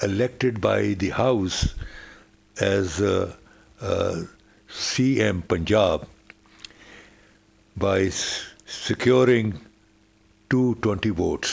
elected by the House as CM Punjab by securing 220 votes.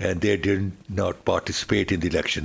and they did not participate in the election.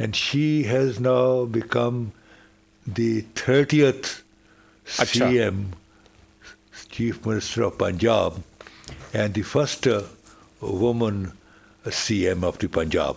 and she has now become the 30th CM, Chief Minister of Punjab, and the first woman CM of the Punjab.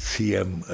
CM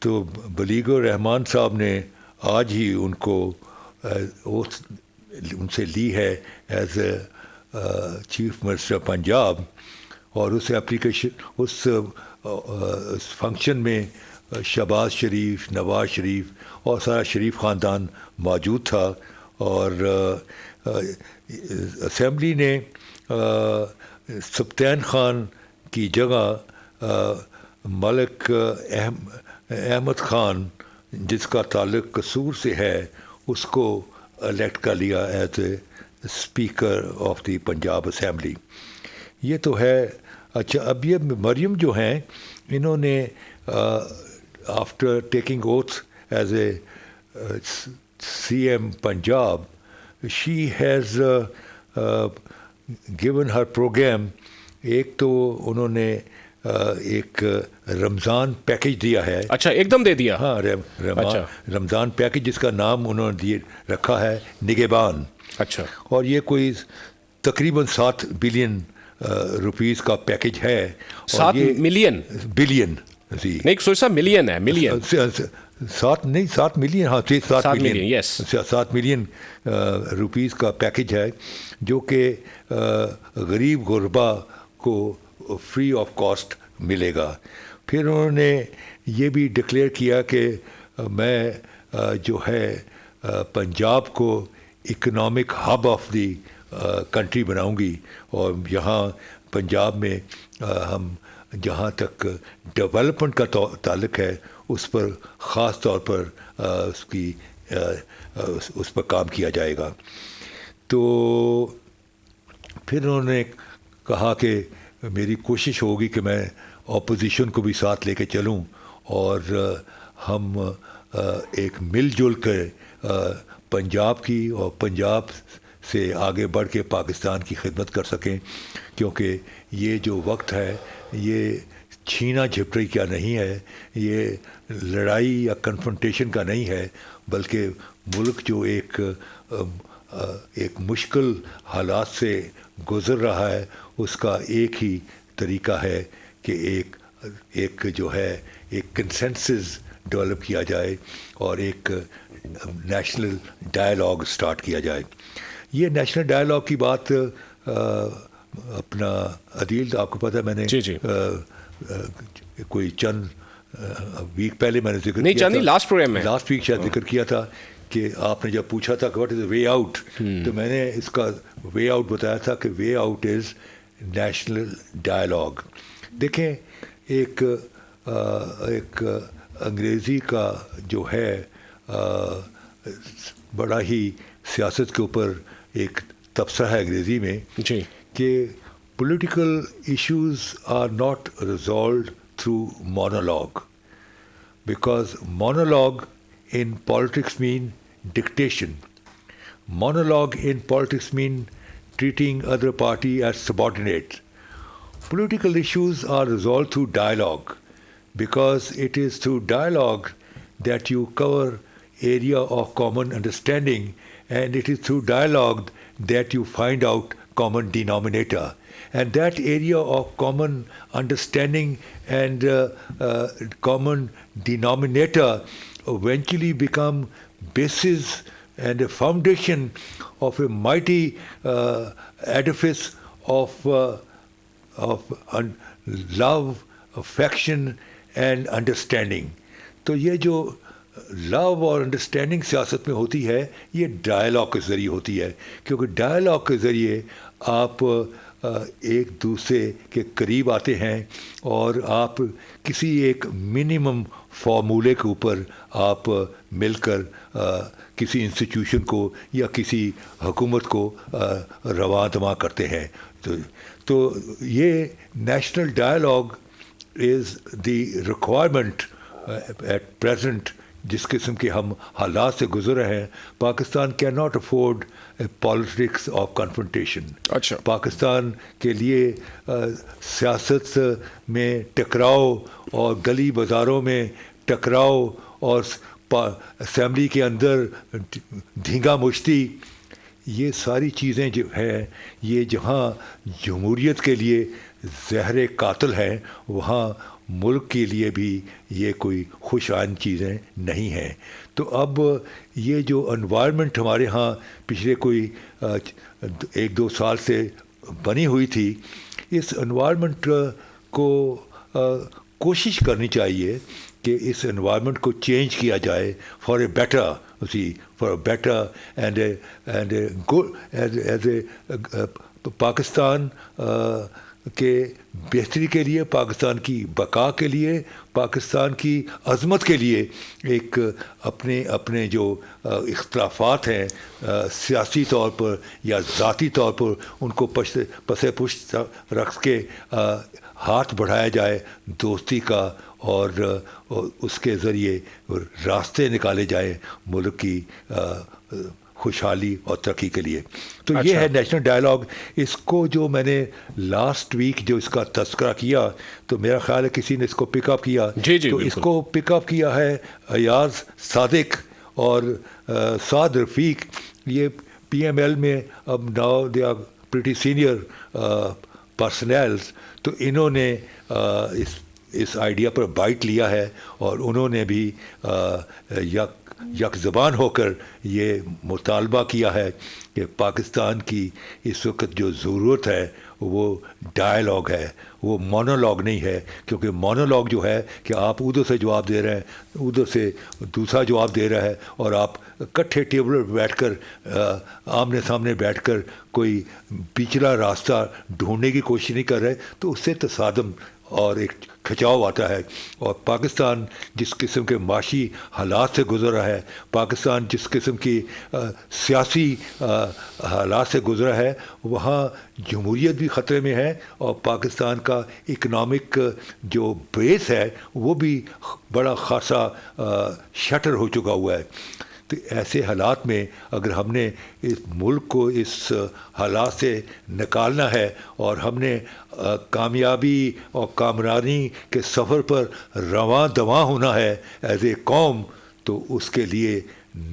تو بلیغ الرحمان صاحب نے آج ہی ان کو ان سے لی ہے as a chief minister Punjab, اور اس application اس function میں شہباز شریف, نواز شریف اور سارا شریف خاندان موجود تھا. اور اسمبلی نے سبطین خان کی جگہ ملک احمد خان, جس کا تعلق قصور سے ہے, اس کو الیکٹ کر لیا as a speaker of the Punjab assembly. یہ تو ہے. اچھا, اب یہ مریم جو ہیں, انہوں نے after taking oath as a C M Punjab, she has given her program. ایک تو انہوں نے ایک رمضان پیکج دیا ہے. اچھا, ایک دم دے دیا. ہاں, رمضان پیکج, جس کا نام انہوں نے رکھا ہے نگہبان. اچھا, اور یہ کوئی تقریباً 7 بلین روپیز کا پیکج ہے. 7 ملین بلین جی نہیں, سوچا ملین ہے, ملین 7 ملین. ہاں, 7 ملین, یس, 7 ملین روپیز کا پیکج ہے, جو کہ غریب غربا کو فری آف کاسٹ ملے گا. پھر انہوں نے یہ بھی ڈکلیئر کیا کہ میں جو ہے پنجاب کو economic hub of the country بناؤں گی, اور یہاں پنجاب میں ہم جہاں تک ڈیولپمنٹ کا تعلق ہے, اس پر خاص طور پر اس پر کام کیا جائے گا. تو پھر انہوں نے کہا کہ میری کوشش ہوگی کہ میں اپوزیشن کو بھی ساتھ لے کے چلوں, اور ہم ایک مل جل کے پنجاب کی اور پنجاب سے آگے بڑھ کے پاکستان کی خدمت کر سکیں. کیونکہ یہ جو وقت ہے, یہ چھینا جھپٹی کا نہیں ہے, یہ لڑائی یا کنفرنٹیشن کا نہیں ہے, بلکہ ملک جو ایک مشکل حالات سے گزر رہا ہے, اس کا ایک ہی طریقہ ہے کہ ایک جو ہے ایک کنسنسس ڈیولپ کیا جائے اور ایک نیشنل ڈائلاگ سٹارٹ کیا جائے. یہ نیشنل ڈائلاگ کی بات اپنا عدیل, آپ کو پتہ ہے, میں نے کوئی چند ویک پہلے میں نے ذکر کیا تھا, لاسٹ ویک شاید ذکر کیا تھا کہ آپ نے جب پوچھا تھا کہ what is a way out, تو میں نے اس کا وے آؤٹ بتایا تھا کہ way out is national dialogue. دیکھیں, ایک انگریزی کا جو ہے بڑا ہی سیاست کے اوپر ایک تبصرہ ہے انگریزی میں کہ political issues are not resolved through monologue, because monologue in politics mean dictation. Monologue in politics mean treating other party as subordinate. Political issues are resolved through dialogue, because it is through dialogue that you cover area of common understanding, and it is through dialogue that you find out common denominator. And that area of common understanding and common denominator eventually become basis and a foundation of a mighty edifice of love, affection and understanding. تو یہ جو لو اور understanding سیاست میں ہوتی ہے, یہ dialogue کے ذریعے ہوتی ہے, کیونکہ ڈائلاگ کے ذریعے آپ ایک دوسرے کے قریب آتے ہیں, اور آپ کسی ایک منیمم فارمولے کے اوپر آپ مل کر کسی انسٹیٹیوشن کو یا کسی حکومت کو رواں دماں کرتے ہیں. تو یہ national dialogue is the requirement at present. جس قسم کے ہم حالات سے گزر رہے ہیں, Pakistan can not afford politics of confrontation. اچھا, پاکستان کے لیے سیاست میں ٹکراؤ اور گلی بازاروں میں ٹکراؤ اور اسمبلی کے اندر دھینگا مشتی, یہ ساری چیزیں جو ہے یہ جہاں جمہوریت کے لیے زہر قاتل ہیں وہاں ملک کے لیے بھی یہ کوئی خوش آئند چیزیں نہیں ہیں. تو اب یہ جو انوائرمنٹ ہمارے ہاں پچھلے کوئی 1-2 سال سے بنی ہوئی تھی, اس انوائرمنٹ کو کوشش کرنی چاہیے کہ اس انوائرمنٹ کو چینج کیا جائے for a better and a good as a Pakistan کے بہتری کے لیے, پاکستان کی بقا کے لیے, پاکستان کی عظمت کے لیے. ایک اپنے جو اختلافات ہیں سیاسی طور پر یا ذاتی طور پر ان کو پس پشت رکھ کے ہاتھ بڑھایا جائے دوستی کا, اور اس کے ذریعے راستے نکالے جائیں ملک کی خوشحالی اور ترقی کے لیے. تو یہ ہے نیشنل ڈائلاگ. اس کو جو میں نے لاسٹ ویک جو اس کا تذکرہ کیا تو میرا خیال ہے کسی نے اس کو پک اپ کیا. تو اس کو پک اپ کیا ہے ایاز صادق اور سعد رفیق. یہ پی ایم ایل میں اب now they are pretty senior personnels. تو انہوں نے اس آئیڈیا پر بائٹ لیا ہے اور انہوں نے بھی یک زبان ہو کر یہ مطالبہ کیا ہے کہ پاکستان کی اس وقت جو ضرورت ہے وہ ڈائلاگ ہے, وہ مونولوگ نہیں ہے. کیونکہ مونولوگ جو ہے کہ آپ ادھر سے جواب دے رہے ہیں, ادھر سے دوسرا جواب دے رہا ہے, اور آپ اکٹھے ٹیبل پر بیٹھ کر آمنے سامنے بیٹھ کر کوئی پچھلا راستہ ڈھونڈنے کی کوشش نہیں کر رہے, تو اس سے تصادم اور ایک کھچاؤ آتا ہے. اور پاکستان جس قسم کے معاشی حالات سے گزر رہا ہے, پاکستان جس قسم کی سیاسی حالات سے گزرا ہے, وہاں جمہوریت بھی خطرے میں ہے اور پاکستان کا اکنامک جو بیس ہے وہ بھی بڑا خاصا شٹر ہو چکا ہوا ہے. تو ایسے حالات میں اگر ہم نے اس ملک کو اس حالات سے نکالنا ہے اور ہم نے کامیابی اور کامرانی کے سفر پر رواں دواں ہونا ہے ایز اے قوم, تو اس کے لیے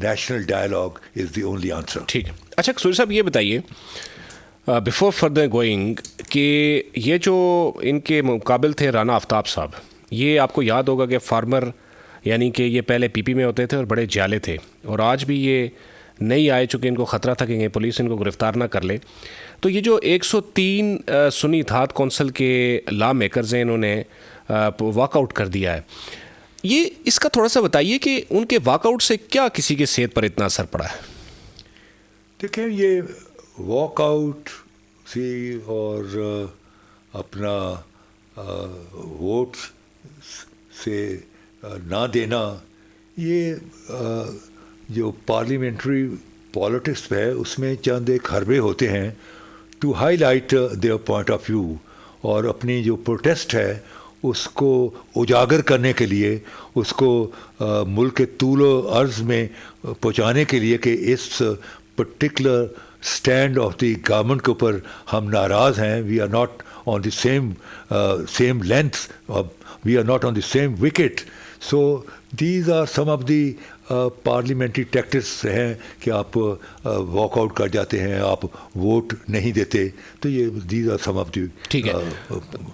national dialogue is the only answer. ٹھیک ہے. اچھا قصوری صاحب یہ بتائیے بیفور فردر گوئنگ کہ یہ جو ان کے مقابل تھے رانا آفتاب صاحب, یہ آپ کو یاد ہوگا کہ فارمر یعنی کہ یہ پہلے پی پی میں ہوتے تھے اور بڑے جالے تھے, اور آج بھی یہ نہیں آئے چونکہ ان کو خطرہ تھا کہ پولیس ان کو گرفتار نہ کر لے. تو یہ جو 103 سنی اتحاد کونسل کے لا میکرز ہیں, انہوں نے واک آؤٹ کر دیا ہے. یہ اس کا تھوڑا سا بتائیے کہ ان کے واک آؤٹ سے کیا کسی کے صحت پر اتنا اثر پڑا ہے؟ دیکھیں, یہ واک آؤٹ سی اور اپنا ووٹ سے نہ دینا, یہ جو پارلیمنٹری پالیٹکس ہے اس میں چند ایک حربے ہوتے ہیں to highlight their point of view, اور اپنی جو پروٹیسٹ ہے اس کو اجاگر کرنے کے لیے, اس کو ملک کے طول و عرض میں پہنچانے کے لیے کہ اس particular stand of the government کے اوپر ہم ناراض ہیں, we are not on the same length, we are not on the same wicket. So these are some of the parliamentary tactics ہیں کہ آپ واک آؤٹ کر جاتے ہیں, آپ ووٹ نہیں دیتے. تو یہ these are some of the. ٹھیک ہے.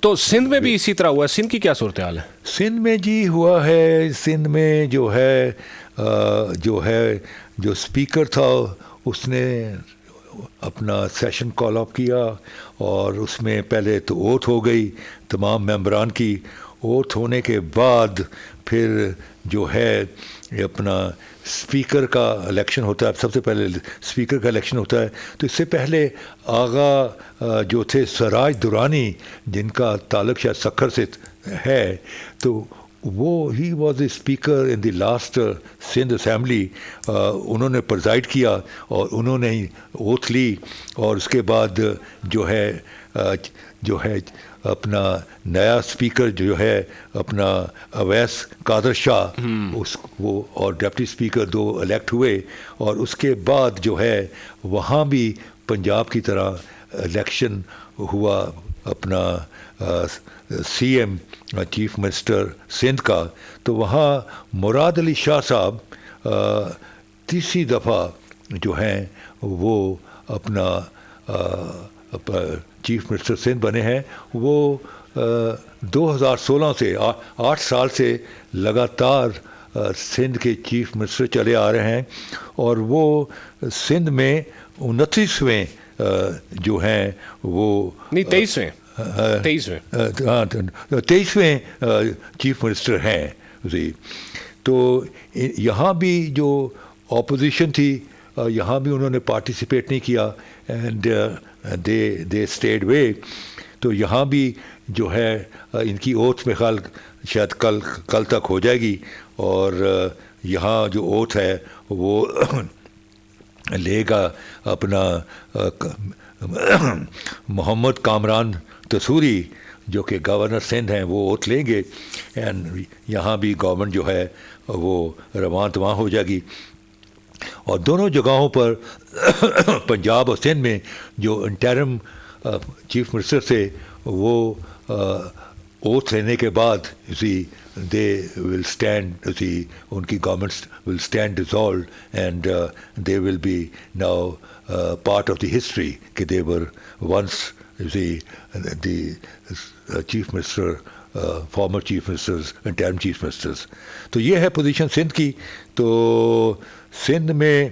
تو سندھ میں بھی اسی طرح ہوا ہے, سندھ کی کیا صورتحال ہے؟ سندھ میں جی ہوا ہے, سندھ میں جو اسپیکر تھا اس نے اپنا سیشن کال اپ کیا, اور اس میں پہلے تو اوتھ ہو گئی تمام ممبران کی. اوتھ ہونے کے بعد پھر جو ہے اپنا اسپیکر کا الیکشن ہوتا ہے. سب سے پہلے اسپیکر کا الیکشن ہوتا ہے. تو اس سے پہلے آغا جو تھے سراج درانی, جن کا تعلق شاید سکھر سے ہے, تو وہ he was a speaker in the last Sindh assembly. انہوں نے پرزائڈ کیا اور انہوں نے ہی اوتھ لی, اور اس کے بعد جو ہے اپنا نیا اسپیکر جو ہے اپنا اویس قادر شاہ, وہ اور ڈپٹی اسپیکر 2 الیکٹ ہوئے. اور اس کے بعد جو ہے وہاں بھی پنجاب کی طرح الیکشن ہوا اپنا C M chief minister Sindh کا. تو وہاں مراد علی شاہ صاحب تیسری دفعہ جو ہیں وہ اپنا چیف منسٹر سندھ بنے ہیں، وہ 2016 سے 8 سال سے لگاتار سندھ کے چیف منسٹر چلے آ رہے ہیں، اور وہ سندھ میں 29ویں جو ہیں وہ نہیں 23ویں چیف منسٹر ہیں جی. تو یہاں بھی جو اپوزیشن تھی یہاں بھی انہوں نے پارٹیسپیٹ نہیں کیا، اینڈ دے اسٹیڈ وے. تو یہاں بھی جو ہے ان کی اوتھ میں خیال شاید کل تک ہو جائے گی، اور یہاں جو اوتھ ہے وہ لے گا اپنا محمد کامران تسوری جو کہ گورنر سندھ ہیں، وہ اوتھ لیں گے، اینڈ یہاں بھی گورنمنٹ جو ہے وہ رواں تواں ہو جائے گی. اور دونوں جگہوں پر پنجاب اور سندھ میں جو انٹرم چیف منسٹر تھے وہ اوتھ لینے کے بعد دے ول اسٹینڈ ان کی governments will stand dissolved, and they will be now part of the history کہ they were once the chief minister former chief ministers interim chief ministers. تو یہ ہے پوزیشن سندھ کی. تو سندھ میں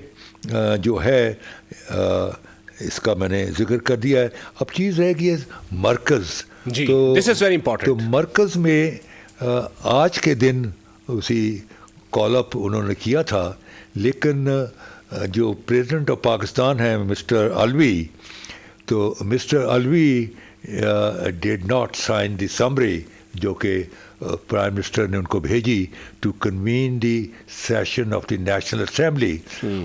جو ہے اس کا میں نے ذکر کر دیا ہے. اب چیز رہ گئی ہے مرکز. جی دس از ویری امپورٹنٹ. تو مرکز میں آج کے دن اسی کال اپ انہوں نے کیا تھا، لیکن جو پریزیڈنٹ آف پاکستان ہیں مسٹر علوی، تو mister Alvi did not sign the summary جو کہ پرائم منسٹر نے ان کو بھیجی to convene the session of the national assembly,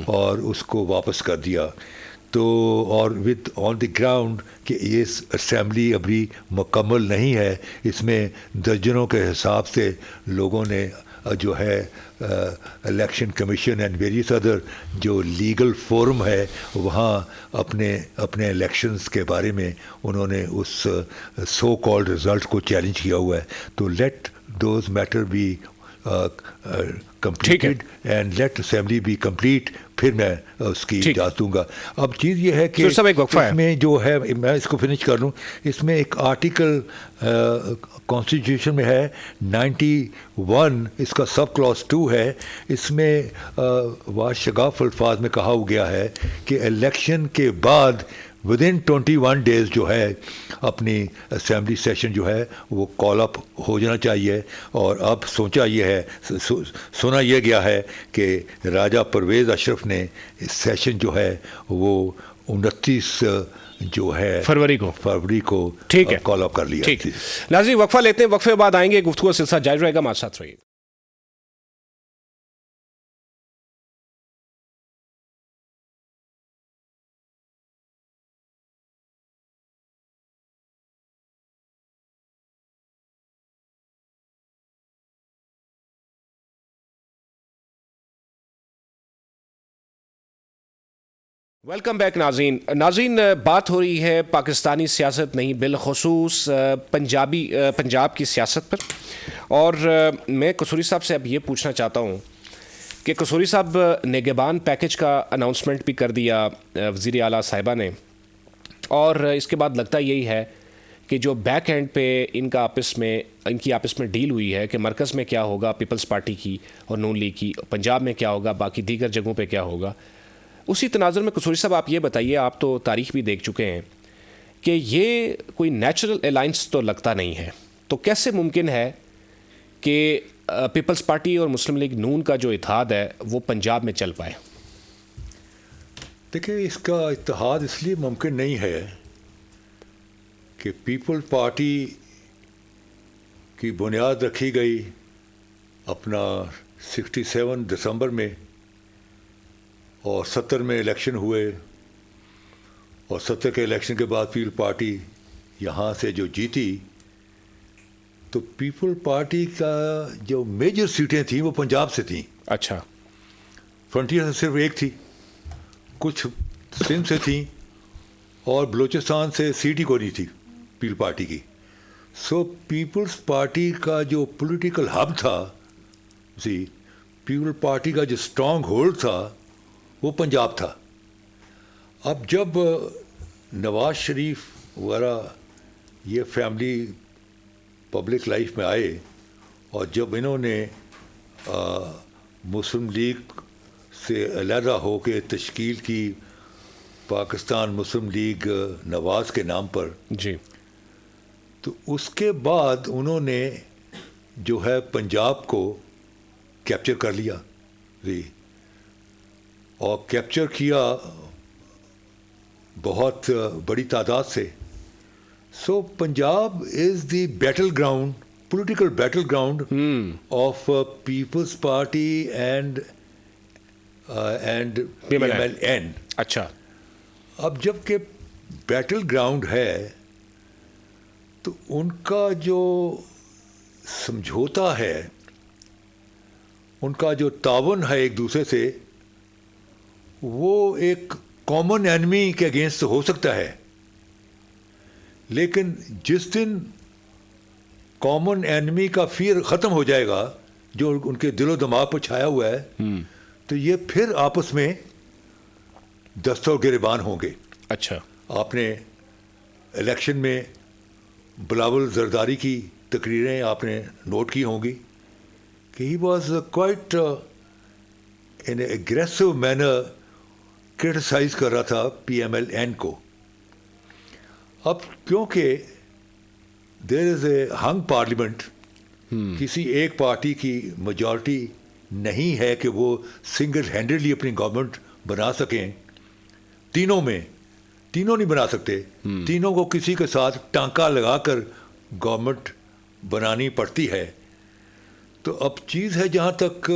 اور اس کو واپس کر دیا. تو اور ود آن دی گراؤنڈ کہ یہ اسمبلی ابھی مکمل نہیں ہے، اس میں درجنوں کے حساب سے لوگوں نے جو ہے election commission and various other جو لیگل فورم ہے وہاں اپنے الیکشنز کے بارے میں انہوں نے اس سو کالڈ رزلٹ کو چیلنج کیا ہوا ہے. تو let those matter be completed and let assembly be complete, پھر میں اس کی اجازت دوں گا. اب چیز یہ ہے کہ اس میں جو ہے میں اس کو فنش کر لوں، اس میں ایک آرٹیکل کانسٹیٹیوشن میں ہے 91، اس کا سب کلاس 2 ہے. اس میں واشگاف الفاظ میں کہا گیا ہے کہ الیکشن کے بعد ود ان 21 days جو ہے اپنی اسمبلی سیشن جو ہے وہ کال اپ ہو جانا چاہیے. اور اب سنا یہ گیا ہے کہ راجہ پرویز اشرف نے سیشن جو ہے وہ 29 جو ہے فروری کو کال اپ کر لیا. ناظرین وقفہ لیتے ہیں، وقفے بعد آئیں گے، گفتگو کا سلسلہ جاری رہے گا، ہمارے ساتھ رہیے. ویلکم بیک ناظرین بات ہو رہی ہے پاکستانی سیاست نہیں بالخصوص پنجاب کی سیاست پر، اور میں قصوری صاحب سے اب یہ پوچھنا چاہتا ہوں کہ قصوری صاحب نگہبان پیکج کا اناؤنسمنٹ بھی کر دیا وزیر اعلیٰ صاحبہ نے، اور اس کے بعد لگتا یہی ہے کہ جو بیک اینڈ پہ ان کی آپس میں ڈیل ہوئی ہے کہ مرکز میں کیا ہوگا پیپلز پارٹی کی اور نون لیگ کی، پنجاب میں کیا ہوگا، باقی دیگر جگہوں پہ کیا ہوگا. اسی تناظر میں قصوری صاحب آپ یہ بتائیے، آپ تو تاریخ بھی دیکھ چکے ہیں کہ یہ کوئی نیچرل الائنس تو لگتا نہیں ہے، تو کیسے ممکن ہے کہ پیپلز پارٹی اور مسلم لیگ نون کا جو اتحاد ہے وہ پنجاب میں چل پائے؟ دیکھیں اس کا اتحاد اس لیے ممکن نہیں ہے کہ پیپل پارٹی کی بنیاد رکھی گئی اپنا 67 دسمبر میں، اور 70 میں الیکشن ہوئے، اور 70 کے الیکشن کے بعد پیپل پارٹی یہاں سے جو جیتی، تو پیپل پارٹی کا جو میجر سیٹیں تھیں وہ پنجاب سے تھیں. اچھا. فرنٹیئر سے صرف ایک تھی، کچھ سندھ سے تھیں، اور بلوچستان سے سیٹ ہی کو نہیں تھی پیپل پارٹی کی. سو پیپلز پارٹی کا جو پولیٹیکل ہب تھا، پیپل پارٹی کا جو اسٹرانگ ہولڈ تھا وہ پنجاب تھا. اب جب نواز شریف وغیرہ یہ فیملی پبلک لائف میں آئے اور جب انہوں نے مسلم لیگ سے علیحدہ ہو کے تشکیل کی پاکستان مسلم لیگ نواز کے نام پر، جی، تو اس کے بعد انہوں نے جو ہے پنجاب کو کیپچر کر لیا جی، اور کیپچر کیا بہت بڑی تعداد سے. So Punjab is the battle ground, political battle ground of Peoples Party and PMLN. اچھا. اب جب کہ بیٹل گراؤنڈ ہے تو ان کا جو سمجھوتا ہے، ان کا جو تعاون ہے ایک دوسرے سے، وہ ایک کامن اینمی کے اگینسٹ ہو سکتا ہے، لیکن جس دن کامن اینمی کا فیئر ختم ہو جائے گا جو ان کے دل و دماغ پر چھایا ہوا ہے، تو یہ پھر آپس میں دست و گریبان ہوں گے. اچھا. آپ نے الیکشن میں بلاول زرداری کی تقریریں آپ نے نوٹ کی ہوں گی کہ he was quite in aggressive manner criticise کر رہا تھا PMLN کو. اب کیونکہ دیر از اے ہنگ پارلیمنٹ، کسی ایک پارٹی کی میجورٹی نہیں ہے کہ وہ سنگل ہینڈڈلی اپنی گورنمنٹ بنا سکیں. تینوں نہیں بنا سکتے، تینوں کو کسی کے ساتھ ٹانکا لگا کر گورنمنٹ بنانی پڑتی ہے. تو اب چیز ہے جہاں تک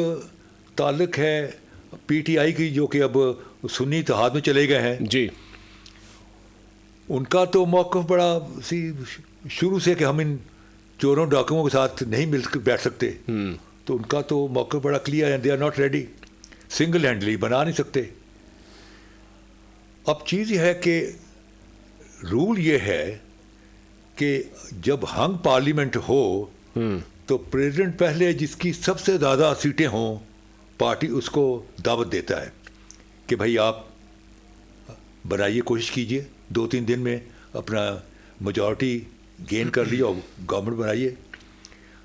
تعلق ہے PTI کی، جو کہ اب سنی اتحاد میں چلے گئے ہیں، جی، ان کا تو موقف بڑا شروع سے کہ ہم ان چوروں ڈاکوؤں کے ساتھ نہیں مل کر بیٹھ سکتے. تو ان کا تو موقف بڑا کلیئر ہے، they are not ready, single handedly بنا نہیں سکتے. اب چیز یہ ہے کہ رول یہ ہے کہ جب ہنگ پارلیمنٹ ہو تو پریزیڈنٹ پہلے جس کی سب سے زیادہ سیٹیں ہوں پارٹی اس کو دعوت دیتا ہے کہ بھائی آپ بنائیے، کوشش کیجئے 2-3 دن میں اپنا میجورٹی گین کر لیا اور گورنمنٹ بنائیے.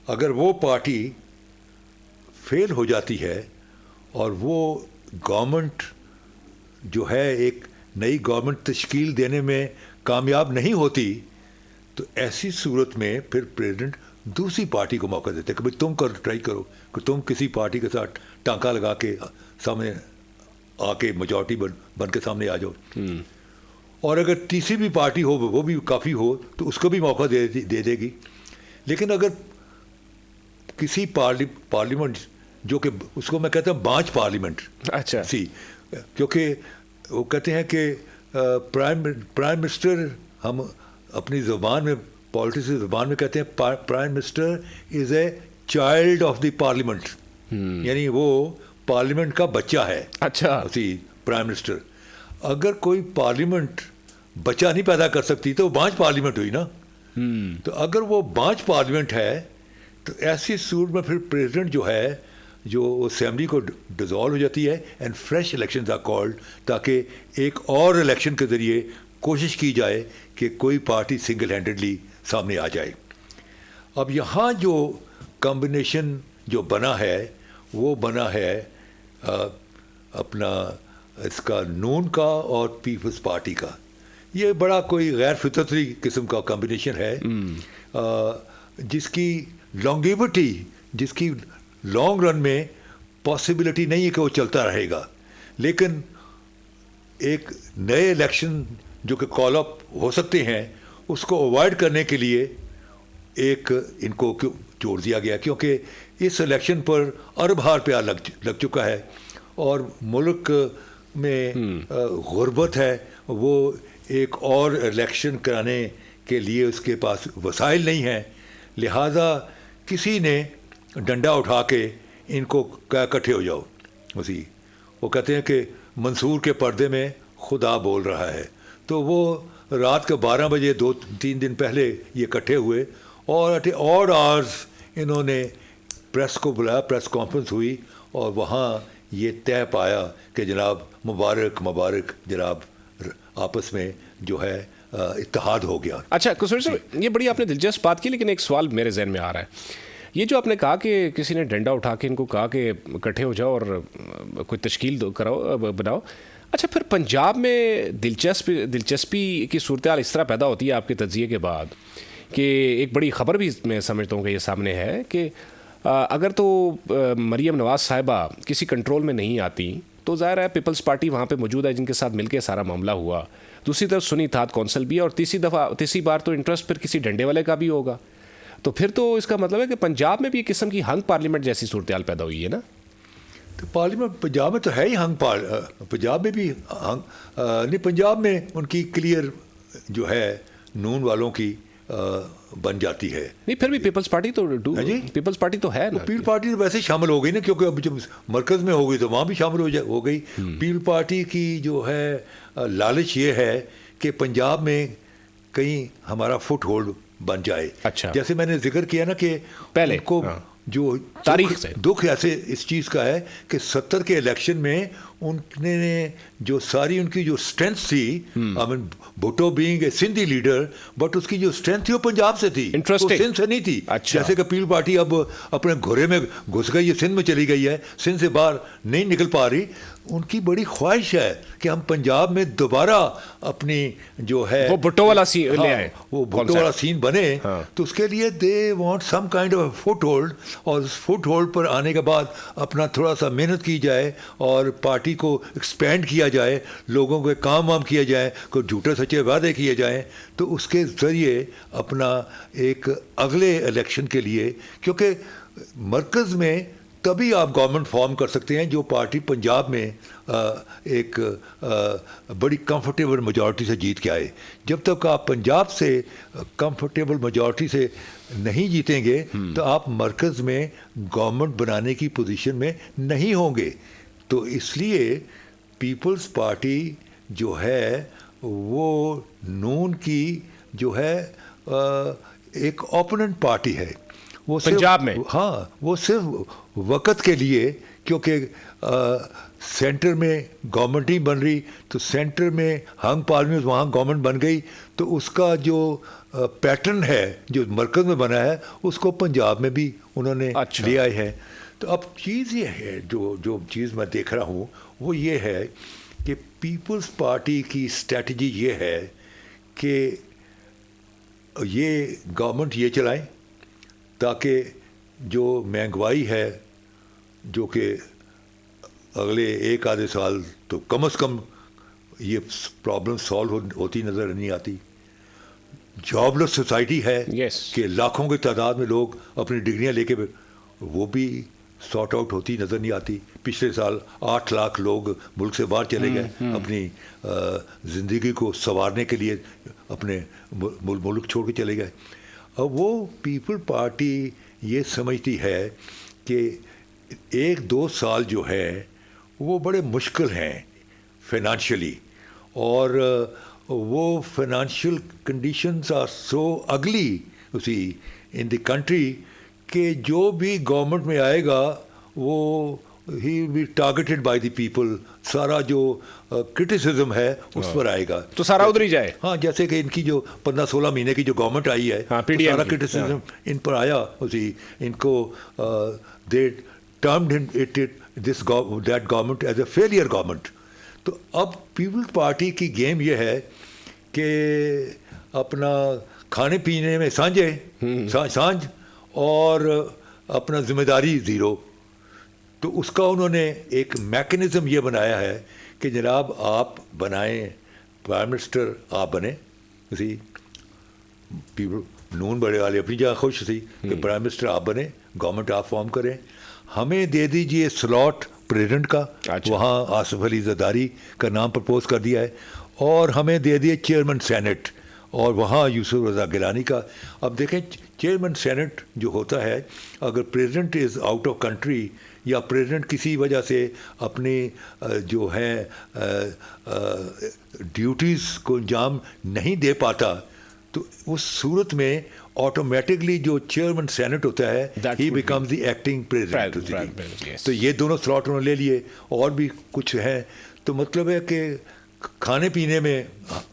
اگر وہ پارٹی فیل ہو جاتی ہے اور وہ گورنمنٹ جو ہے ایک نئی گورنمنٹ تشکیل دینے میں کامیاب نہیں ہوتی، تو ایسی صورت میں پھر پریزیڈنٹ دوسری پارٹی کو موقع دیتے کہ بھائی تم ٹرائی کرو کہ تم کسی پارٹی کے ساتھ ٹانکا لگا کے سامنے آ کے میجورٹی بن کے سامنے آ جاؤ. اور اگر تیسری بھی پارٹی ہو وہ بھی کافی ہو تو اس کو بھی موقع دے دے گی. لیکن اگر کسی پارلیمنٹ جو کہ اس کو میں کہتا ہوں بانچ پارلیمنٹ، اچھا، کیونکہ وہ کہتے ہیں کہ پرائم منسٹر، ہم اپنی زبان میں پالیٹکس کی زبان میں کہتے ہیں prime minister is a child of the parliament, یعنی وہ پارلیمنٹ کا بچہ ہے. اچھا، پرائم منسٹر. اگر کوئی پارلیمنٹ بچہ نہیں پیدا کر سکتی تو وہ بانچ پارلیمنٹ ہوئی نا. تو اگر وہ بانچ پارلیمنٹ ہے تو ایسی صورت میں پھر پریزیڈنٹ جو ہے جو اسمبلی کو ڈیزالو ہو جاتی ہے and fresh elections are called, تاکہ ایک اور الیکشن کے ذریعے کوشش کی جائے کہ کوئی پارٹی سنگل ہینڈڈلی سامنے آ جائے. اب یہاں جو کمبینیشن جو بنا ہے وہ بنا ہے اپنا اس کا نون کا اور پیپلز پارٹی کا. یہ بڑا کوئی غیر فطرتی قسم کا کمبینیشن ہے جس کی لانگیوٹی، جس کی لانگ رن میں پاسبلٹی نہیں ہے کہ وہ چلتا رہے گا. لیکن ایک نئے الیکشن جو کہ کال اپ ہو سکتے ہیں اس کو اوائڈ کرنے کے لیے ایک ان کو جوڑ دیا گیا، کیونکہ اس الیکشن پر ارب ہار پیار لگ چکا ہے اور ملک میں غربت ہے. وہ ایک اور الیکشن کرانے کے لیے اس کے پاس وسائل نہیں ہیں، لہذا کسی نے ڈنڈا اٹھا کے ان کو اکٹھے ہو جاؤ. وہ کہتے ہیں کہ منصور کے پردے میں خدا بول رہا ہے. تو وہ رات کے 12 بجے 2-3 دن پہلے یہ اکٹھے ہوئے اور ایٹ آڈ آورز انہوں نے پریس کو بلایا، پریس کانفرنس ہوئی اور وہاں یہ طے پایا کہ جناب مبارک جناب آپس میں جو ہے اتحاد ہو گیا. اچھا قصور صاحب، یہ بڑی آپ نے دلچسپ بات کی، لیکن ایک سوال میرے ذہن میں آ رہا ہے. یہ جو آپ نے کہا کہ کسی نے ڈنڈا اٹھا کے ان کو کہا کہ اکٹھے ہو جاؤ اور کوئی تشکیل کراؤ بناؤ، اچھا پھر پنجاب میں دلچسپی کی صورتحال اس طرح پیدا ہوتی ہے آپ کے تجزیے کے بعد کہ ایک بڑی خبر بھی میں سمجھتا ہوں کہ یہ سامنے ہے کہ اگر تو مریم نواز صاحبہ کسی کنٹرول میں نہیں آتی تو ظاہر ہے پیپلز پارٹی وہاں پہ موجود ہے جن کے ساتھ مل کے سارا معاملہ ہوا. دوسری طرف سنی اتحاد کونسل بھی ہے، اور تیسری بار تو انٹرسٹ پھر کسی ڈنڈے والے کا بھی ہوگا. تو پھر تو اس کا مطلب ہے کہ پنجاب میں بھی ایک قسم کی ہنگ پارلیمنٹ جیسی صورتحال پیدا ہوئی ہے نا. تو پارلیمنٹ پنجاب میں تو ہے ہی ہنگ پنجاب میں بھی ہنگ نہیں. پنجاب میں ان کی کلیئر جو ہے نون والوں کی بن جاتی ہے. نہیں پھر بھی پیپلز پارٹی تو پیپلز پارٹی تو ہے نا. پیپل پارٹی تو ویسے شامل ہو گئی نا، کیونکہ اب جب مرکز میں ہو گئی تو وہاں بھی شامل ہو گئی. پیپل پارٹی کی جو ہے لالچ یہ ہے کہ پنجاب میں کہیں ہمارا فٹ ہولڈ بن جائے. اچھا، جیسے میں نے ذکر کیا نا کہ پہلے کو جو تاریخ سے دکھ ایسے اس چیز کا ہے کہ 70 کے الیکشن میں ان نے جو ساری ان کی جو اسٹرینتھ تھی، Bhutto being a Sindhi leader, but اس کی جو اسٹرینتھ تھی وہ پنجاب سے تھی، سندھ سے نہیں تھی. جیسے کہ پیپل پارٹی اب اپنے گھوڑے میں گھس گئی ہے، سندھ میں چلی گئی ہے، سندھ سے باہر نہیں نکل پا رہی. ان کی بڑی خواہش ہے کہ ہم پنجاب میں دوبارہ اپنی جو ہے وہ بھٹو والا سین لے آئے، وہ بھٹو والا سین بنے. تو اس کے لیے they want some kind of foothold, اور اس فٹ ہولڈ پر آنے کے بعد اپنا تھوڑا سا محنت کی جائے اور پارٹی کو ایکسپینڈ کیا جائے، لوگوں کے کام وام کیا جائے، کوئی جھوٹے سچے وعدے کیے جائیں، تو اس کے ذریعے اپنا ایک اگلے الیکشن کے لیے، کیونکہ مرکز میں تبھی آپ گورنمنٹ فارم کر سکتے ہیں جو پارٹی پنجاب میں ایک بڑی کمفرٹیبل میجورٹی سے جیت کے آئے. جب تک آپ پنجاب سے کمفرٹیبل میجورٹی سے نہیں جیتیں گے تو آپ مرکز میں گورنمنٹ بنانے کی پوزیشن میں نہیں ہوں گے. تو اس لیے پیپلز پارٹی جو ہے وہ نون کی جو ہے ایک اوپوننٹ پارٹی ہے. وہ پنجاب میں وہ صرف وقت کے لیے، کیونکہ سینٹر میں گورنمنٹ نہیں بن رہی، تو سینٹر میں ہنگ پارلیمنٹ وہاں گورنمنٹ بن گئی، تو اس کا جو پیٹرن ہے جو مرکز میں بنا ہے اس کو پنجاب میں بھی انہوں نے لے آئے ہیں. تو اب چیز یہ ہے، جو چیز میں دیکھ رہا ہوں وہ یہ ہے کہ پیپلز پارٹی کی اسٹریٹجی یہ ہے کہ یہ گورنمنٹ یہ چلائیں تاکہ جو مہنگائی ہے، جو کہ اگلے ایک آدھے سال تو کم از کم یہ پرابلم سالو ہوتی نظر نہیں آتی. جاب لیس سوسائٹی ہے کہ لاکھوں کی تعداد میں لوگ اپنی ڈگریاں لے کے وہ بھی سارٹ آؤٹ ہوتی نظر نہیں آتی. پچھلے سال 8 لاکھ لوگ ملک سے باہر چلے گئے اپنی زندگی کو سنوارنے کے لیے، اپنے ملک چھوڑ کے چلے گئے. اب وہ پیپل پارٹی یہ سمجھتی ہے کہ 1-2 سال جو ہے وہ بڑے مشکل ہیں فائنانشلی، اور وہ فائنانشیل کنڈیشنز آر سو اگلی ان دی کنٹری کہ جو بھی گورنمنٹ میں آئے گا وہ he be targeted by the people. سارا جو کرٹیسزم ہے اس پر آئے گا، تو سارا ادھر ہی جائے. ہاں، جیسے کہ ان کی جو 15-16 مہینے کی جو گورنمنٹ آئی ہے، سارا کرٹیسزم ان پر آیا. ان کو they termed that government as a failure government. تو اب پیپل پارٹی کی گیم یہ ہے کہ اپنا کھانے پینے میں سانجھ اور اپنا ذمہ داری زیرو. تو اس کا انہوں نے ایک میکنزم یہ بنایا ہے کہ جناب آپ بنائیں، پرائم منسٹر آپ بنیں. پیپل نون بڑے والے اپنی جگہ خوش تھی کہ پرائم منسٹر آپ بنیں، گورنمنٹ آپ فارم کریں، ہمیں دے دیجئے سلاٹ پریزیڈنٹ کا. وہاں آصف علی زرداری کا نام پرپوز کر دیا ہے، اور ہمیں دے دیے چیئرمین سینٹ، اور وہاں یوسف رضا گیلانی کا. اب دیکھیں چیئرمین سینٹ جو ہوتا ہے، اگر president is out of country یا پریزیڈنٹ کسی وجہ سے اپنی جو ہے ڈیوٹیز کو انجام نہیں دے پاتا، تو اس صورت میں آٹومیٹکلی جو چیئرمین سینٹ ہوتا ہے he becomes the acting president. تو یہ دونوں سلاٹ انہوں نے لے لیے، اور بھی کچھ ہیں. تو مطلب ہے کہ کھانے پینے میں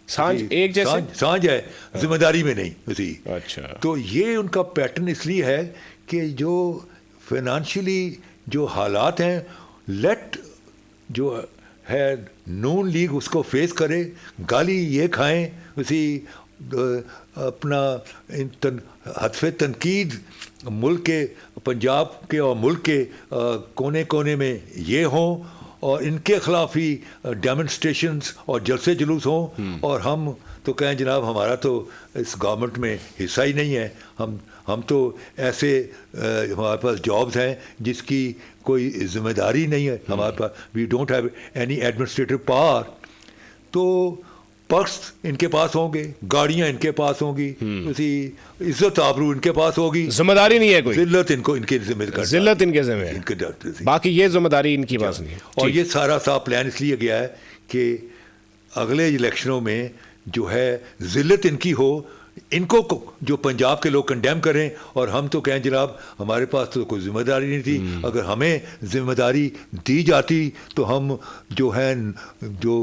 سانجھ ایک جیسے سانجھ ہے, ذمہ داری میں نہیں اسی. اچھا, تو یہ ان کا پیٹرن اس لیے ہے کہ جو فائنانشلی جو حالات ہیں, لیٹ جو ہے نون لیگ اس کو فیس کرے, گالی یہ کھائیں اسی, اپنا حتف تنقید ملک کے, پنجاب کے اور ملک کے کونے کونے میں یہ ہوں, اور ان کے خلاف ہی ڈیمونسٹریشنز اور جلسے جلوس ہوں, اور ہم تو کہیں جناب ہمارا تو اس گورنمنٹ میں حصہ ہی نہیں ہے, ہم تو ایسے ہمارے پاس جابز ہیں جس کی کوئی ذمہ داری نہیں ہے ہمارے پاس, we don't have any administrative power. تو پرس ان کے پاس ہوں گے, گاڑیاں ان کے پاس ہوں گی, اسی عزت آبرو ان کے پاس ہوگی, ذمہ داری نہیں ہے کوئی, ذلت ان کو, ان کے ذمہ داری, ذلت ان کے ذمہ ہے, باقی یہ ذمہ داری ان کی پاس نہیں ہے. اور یہ سارا پلان اس لیے گیا ہے کہ اگلے الیکشنوں میں جو ہے ذلت ان کی ہو, ان کو جو پنجاب کے لوگ کنڈیم کریں, اور ہم تو کہیں جناب ہمارے پاس تو کوئی ذمہ داری نہیں تھی, اگر ہمیں ذمہ داری دی جاتی تو ہم جو ہیں جو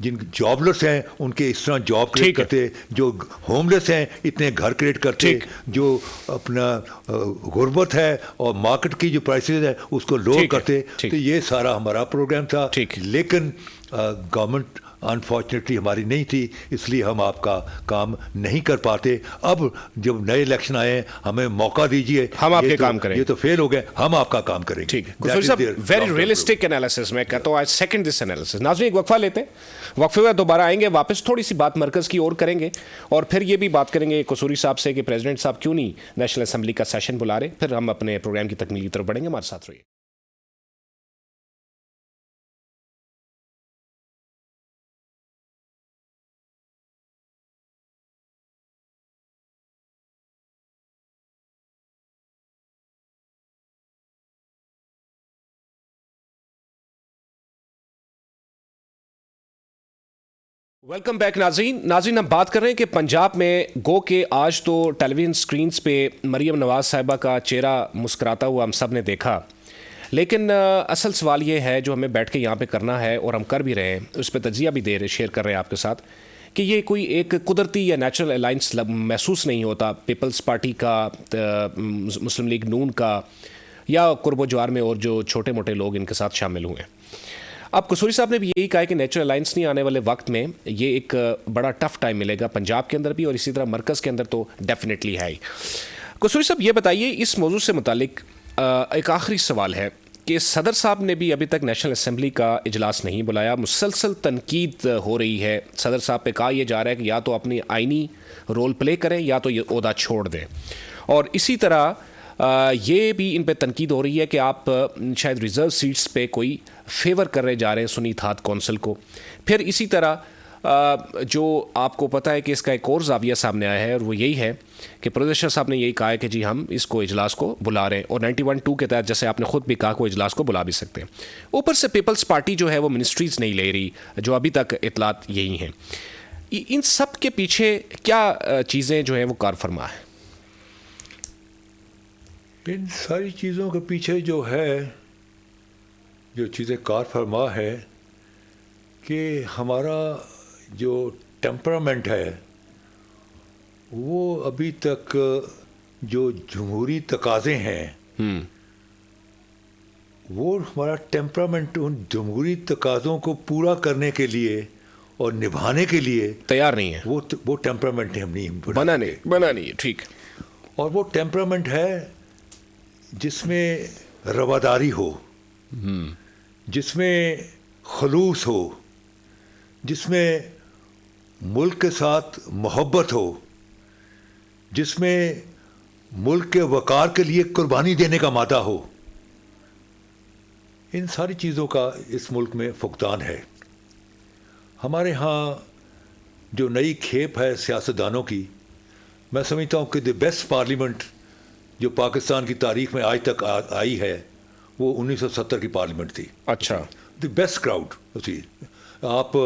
جن جابلس ہیں ان کے اس طرح جاب کریٹ کرتے, جو ہوم لیس ہیں اتنے گھر کریٹ کرتے, جو اپنا غربت ہے اور مارکیٹ کی جو پرائسز ہیں اس کو لو کرتے. تو یہ سارا ہمارا پروگرام تھا, لیکن گورنمنٹ انفارچونیٹلی ہماری نہیں تھی, اس لیے ہم آپ کا کام نہیں کر پاتے. اب جب نئے الیکشن آئے ہمیں موقع دیجیے, ہم آپ کے کام کریں. یہ تو فیل ہو گئے, ہم آپ کا کام کریں گے. ٹھیک ہے, ویری ریئلسٹک انالیسس. میں کہتا ہوں آئی سیکنڈ دس انالیسس. ناظرین ایک وقفہ لیتے ہیں, وقفے میں دوبارہ آئیں گے واپس, تھوڑی سی بات مرکز کی اور کریں گے, اور پھر یہ بھی بات کریں گے قصوری صاحب سے کہ پریزیڈنٹ صاحب کیوں نہیں نیشنل اسمبلی کا سیشن بلا رہے. پھر ہم اپنے پروگرام کی تکمیل کی طرف بڑھیں گے, ہمارے ساتھ رہیے. ویلکم بیک ناظرین ہم بات کر رہے ہیں کہ پنجاب میں گو کہ آج تو ٹیلی ویژن سکرینز پہ مریم نواز صاحبہ کا چہرہ مسکراتا ہوا ہم سب نے دیکھا, لیکن اصل سوال یہ ہے جو ہمیں بیٹھ کے یہاں پہ کرنا ہے, اور ہم کر بھی رہے ہیں, اس پہ تجزیہ بھی دے رہے, شیئر کر رہے ہیں آپ کے ساتھ, کہ یہ کوئی ایک قدرتی یا نیچرل الائنس محسوس نہیں ہوتا پیپلز پارٹی کا, مسلم لیگ نون کا, یا قرب و جوار میں اور جو چھوٹے موٹے لوگ ان کے ساتھ شامل ہوئے ہیں. اب قصوری صاحب نے بھی یہی کہا کہ نیچرل الائنس نہیں, آنے والے وقت میں یہ ایک بڑا ٹف ٹائم ملے گا پنجاب کے اندر بھی, اور اسی طرح مرکز کے اندر تو ڈیفینیٹلی ہے ہی. قصوری صاحب یہ بتائیے اس موضوع سے متعلق ایک آخری سوال ہے کہ صدر صاحب نے بھی ابھی تک نیشنل اسمبلی کا اجلاس نہیں بلایا, مسلسل تنقید ہو رہی ہے, صدر صاحب پہ کہا یہ جا رہا ہے کہ یا تو اپنی آئینی رول پلے کریں یا تو یہ عہدہ چھوڑ دیں, اور اسی طرح یہ بھی ان پہ تنقید ہو رہی ہے کہ آپ شاید ریزرو سیٹس پہ کوئی فیور کر رہے جا رہے ہیں سنی تھات کونسل کو. پھر اسی طرح جو آپ کو پتہ ہے کہ اس کا ایک اور زاویہ سامنے آیا ہے, اور وہ یہی ہے کہ پروفیسر صاحب نے یہی کہا ہے کہ جی ہم اس کو اجلاس کو بلا رہے ہیں, اور 91(2) کے تحت جیسے آپ نے خود بھی کہا کہ وہ اجلاس کو بلا بھی سکتے ہیں. اوپر سے پیپلز پارٹی جو ہے وہ منسٹریز نہیں لے رہی, جو ابھی تک اطلاعات یہی ہیں. ان سب کے پیچھے کیا چیزیں جو ہیں وہ کار فرما ہے؟ ان ساری چیزوں کے پیچھے جو ہے, جو چیزیں کار فرما ہے کہ ہمارا جو ٹیمپرامنٹ ہے وہ ابھی تک جو جمہوری تقاضے ہیں وہ ہمارا ٹیمپرامنٹ ان جمہوری تقاضوں کو پورا کرنے کے لیے اور نبھانے کے لیے تیار نہیں ہے. وہ ٹیمپرامنٹ ہم نہیں بنا نہیں ہے. ٹھیک. اور وہ ٹیمپرامنٹ ہے جس میں رواداری ہو, جس میں خلوص ہو, جس میں ملک کے ساتھ محبت ہو, جس میں ملک کے وقار کے لیے قربانی دینے کا مادہ ہو. ان ساری چیزوں کا اس ملک میں فقدان ہے. ہمارے ہاں جو نئی کھیپ ہے سیاستدانوں کی, میں سمجھتا ہوں کہ دی بیسٹ پارلیمنٹ جو پاکستان کی تاریخ میں آج تک آئی ہے وہ 1970 کی پارلیمنٹ تھی. اچھا. دی بیسٹ کراؤڈ تھی. آپ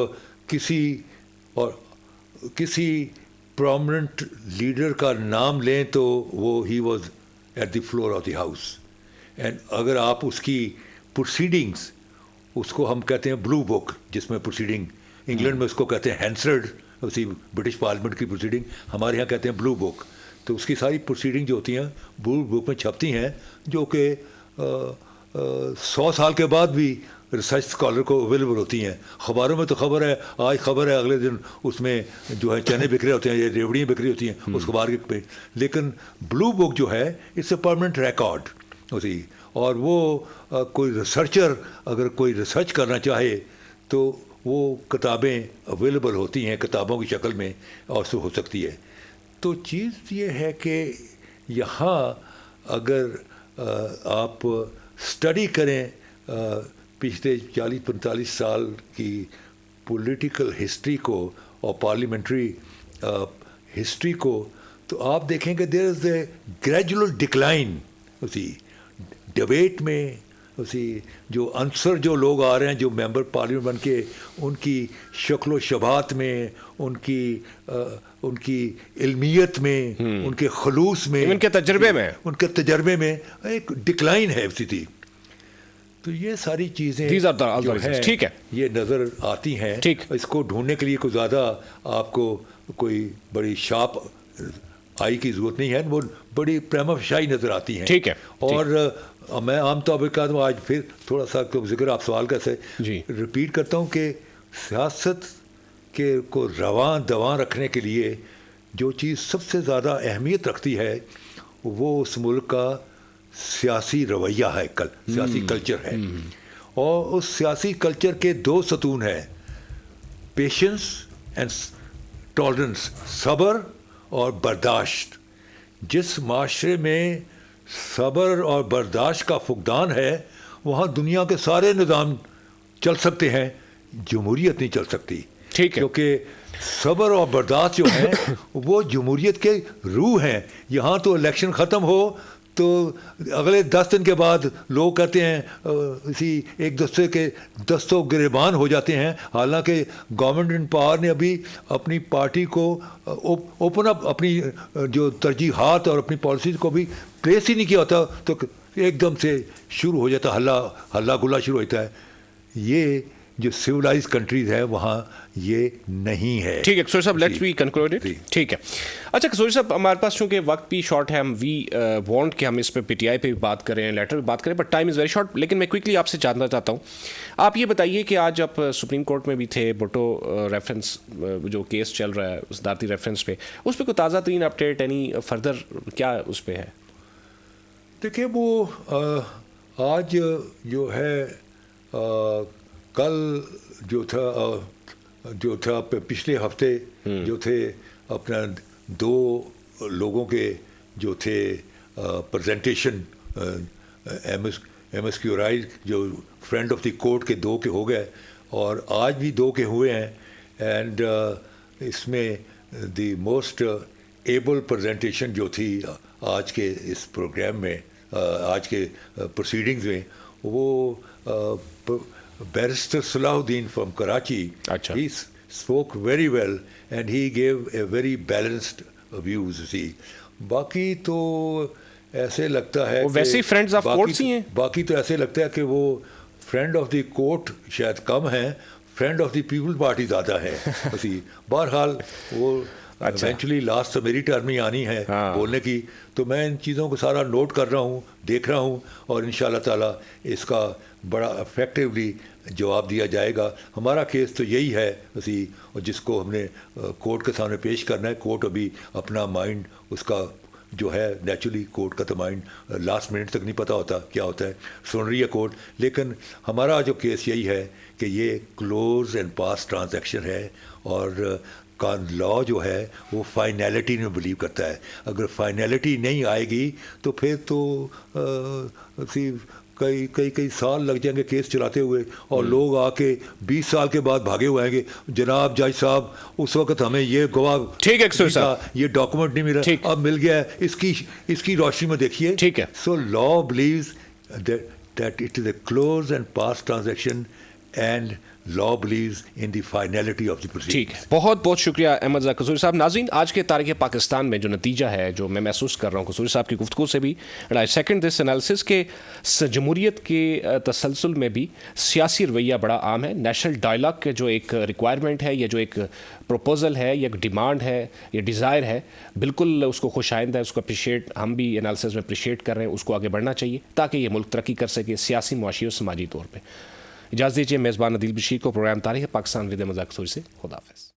کسی پرومننٹ لیڈر کا نام لیں تو وہ he was at the floor of the house, and اگر آپ اس کی پروسیڈنگس, اس کو ہم کہتے ہیں بلو بک, جس میں پروسیڈنگ انگلینڈ میں اس کو کہتے ہیں ہینسرڈ, اسی برٹش پارلیمنٹ کی پروسیڈنگ, ہمارے یہاں کہتے ہیں بلو بک. تو اس کی ساری پروسیڈنگ جو ہوتی ہیں بلو بک میں چھپتی ہیں, جو کہ 100 سال کے بعد بھی ریسرچ اسکالر کو اویلیبل ہوتی ہیں. اخباروں میں تو خبر ہے, آج خبر ہے, اگلے دن اس میں جو ہے چنے بکھرے ہوتے ہیں یا ریوڑیاں بکھری ہوتی ہیں اس اخبار کے پہ. لیکن بلو بک جو ہے اٹس اے پرماننٹ ریکارڈ اسی, اور وہ کوئی ریسرچر اگر کوئی ریسرچ کرنا چاہے تو وہ کتابیں اویلیبل ہوتی ہیں کتابوں کی شکل میں, اور سے ہو سکتی ہے. تو چیز یہ ہے کہ یہاں اگر آپ اسٹڈی کریں پچھلے 40-45 سال کی پولیٹیکل ہسٹری کو اور پارلیمنٹری ہسٹری کو, تو آپ دیکھیں کہ دیر از اے گریجول ڈکلائن اسی ڈبیٹ میں, اسی جو عنصر جو لوگ آ رہے ہیں جو ممبر پارلیمنٹ بن کے, ان کی شکل و شبات میں, ان کی علمیت میں, ان کے خلوص میں, ان کے تجربے میں ایک ڈکلائن ہے اسی تھی. تو یہ ساری چیزیں جو ہے یہ نظر آتی ہیں. اس کو ڈھونڈنے کے لیے کوئی زیادہ آپ کو کوئی بڑی شارپ آئی کی ضرورت نہیں ہے, وہ بڑی پریما فشائی نظر آتی ہیں. اور میں عام طور پہ کہتا ہوں, آج پھر تھوڑا سا ذکر آپ سوال کا سے ریپیٹ کرتا ہوں کہ سیاست کے کو رواں دواں رکھنے کے لیے جو چیز سب سے زیادہ اہمیت رکھتی ہے وہ اس ملک کا سیاسی رویہ ہے, سیاسی کلچر ہے. اور اس سیاسی کلچر کے 2 ستون ہیں, پیشنس اینڈ ٹالرنس, صبر اور برداشت. جس معاشرے میں صبر اور برداشت کا فقدان ہے وہاں دنیا کے سارے نظام چل سکتے ہیں, جمہوریت نہیں چل سکتی. کیونکہ صبر اور برداشت جو ہیں وہ جمہوریت کے روح ہیں. یہاں تو الیکشن ختم ہو تو اگلے 10 دن کے بعد لوگ کہتے ہیں اسی ایک دوسرے کے دستوں گریبان ہو جاتے ہیں, حالانکہ گورنمنٹ ان پاور نے ابھی اپنی پارٹی کو اوپن اپ, اپنی جو ترجیحات اور اپنی پالیسیز کو بھی پلیس ہی نہیں کیا ہوتا, تو ایک دم سے شروع ہو جاتا, ہلا گلا شروع ہوتا ہے. یہ جو سویلائز کنٹریز ہے وہاں یہ نہیں ہے. ٹھیک ہے کشور صاحب, لیٹس بی کنکلوڈ. ٹھیک ہے. اچھا کشور صاحب, ہمارے پاس چونکہ وقت بھی شارٹ ہے, ہم وی وانٹ کہ ہم اس پہ پی ٹی آئی پہ بھی بات کریں, لیٹر پہ بات کریں, but time is very short. لیکن میں کوئکلی آپ سے جاننا چاہتا ہوں, آپ یہ بتائیے کہ آج آپ سپریم کورٹ میں بھی تھے, بھٹو ریفرنس جو کیس چل رہا ہے صدارتی ریفرنس پہ, اس پہ کوئی تازہ ترین اپڈیٹ اینی فردر کیا اس پہ ہے؟ دیکھیں وہ آج جو ہے کل جو تھا پچھلے ہفتے جو تھے اپنا 2 لوگوں کے جو تھے پریزنٹیشن, ایم ایس کیو رائی جو فرینڈ آف دی کورٹ کے 2 کے ہو گئے, اور آج بھی 2 کے ہوئے ہیں. اینڈ اس میں دی موسٹ ایبل پریزنٹیشن جو تھی آج کے اس پروگرام میں, آج کے پروسیڈنگز میں, وہ بیرسٹر صلاح الدین from Karachi. He spoke very well and he gave a very balanced views. باقی تو ایسے لگتا ہے ویسے فرینڈز آف کورٹس ہی ہیں. باقی تو ایسے لگتا ہے کہ وہ فرینڈ آف دی کورٹ شاید کم ہیں, friend of the people party زیادہ ہے. بہرحال وہ ایونچولی لاسٹ تو میری ٹرم ہی آنی ہے بولنے کی, تو میں ان چیزوں کو سارا نوٹ کر رہا ہوں, دیکھ رہا ہوں, اور ان شاء اللہ تعالیٰ اس کا بڑا افیکٹولی جواب دیا جائے گا. ہمارا کیس تو یہی ہے اسی, اور جس کو ہم نے کورٹ کے سامنے پیش کرنا ہے. کورٹ ابھی اپنا مائنڈ اس کا جو ہے نیچرلی کورٹ کا تو مائنڈ لاسٹ منٹ تک نہیں پتہ ہوتا کیا ہوتا ہے, سن رہی ہے کورٹ. لیکن ہمارا جو کیس یہی ہے کہ یہ کلوز اینڈ پاس ٹرانزیکشن ہے, اور کا لا جو ہے وہ فائنلٹی میں بلیو کرتا ہے. اگر فائنلٹی نہیں آئے گی تو پھر تو کئی سال لگ جائیں گے کیس چلاتے ہوئے, اور لوگ آ کے 20 سال کے بعد بھاگے ہوئے آئیں گے, جناب جج صاحب اس وقت ہمیں یہ گواہ یہ ڈاکومنٹ نہیں ملا, اب مل گیا ہے, اس کی روشنی میں دیکھیے. So law believes that it is a close and pass transaction, and law believes in the finality of the proceedings. ٹھیک ہے، بہت بہت شکریہ احمد رضا قصوری صاحب. ناظرین، آج کے تاریخ پاکستان میں جو نتیجہ ہے جو میں محسوس کر رہا ہوں قصوری صاحب کی گفتگو سے بھی، and I second this analysis کہ جمہوریت کے تسلسل میں بھی سیاسی رویہ بڑا عام ہے. نیشنل ڈائلاگ کے جو ایک ریکوائرمنٹ ہے یا جو ایک پروپوزل ہے یا ایک ڈیمانڈ ہے یا ڈیزائر ہے، بالکل اس کو خوش آئندہ ہے، اس کو اپریشیٹ، ہم بھی انالیسس میں اپریشیٹ کر رہے ہیں، اس کو آگے بڑھنا چاہیے تاکہ یہ ملک ترقی کر سکے سیاسی، معاشی اور سماجی طور پہ. اجازت دیجیے میزبان عدیل بشیر کو پروگرام تاریخ پاکستان ود احمد رضا قصوری سے خدا حافظ.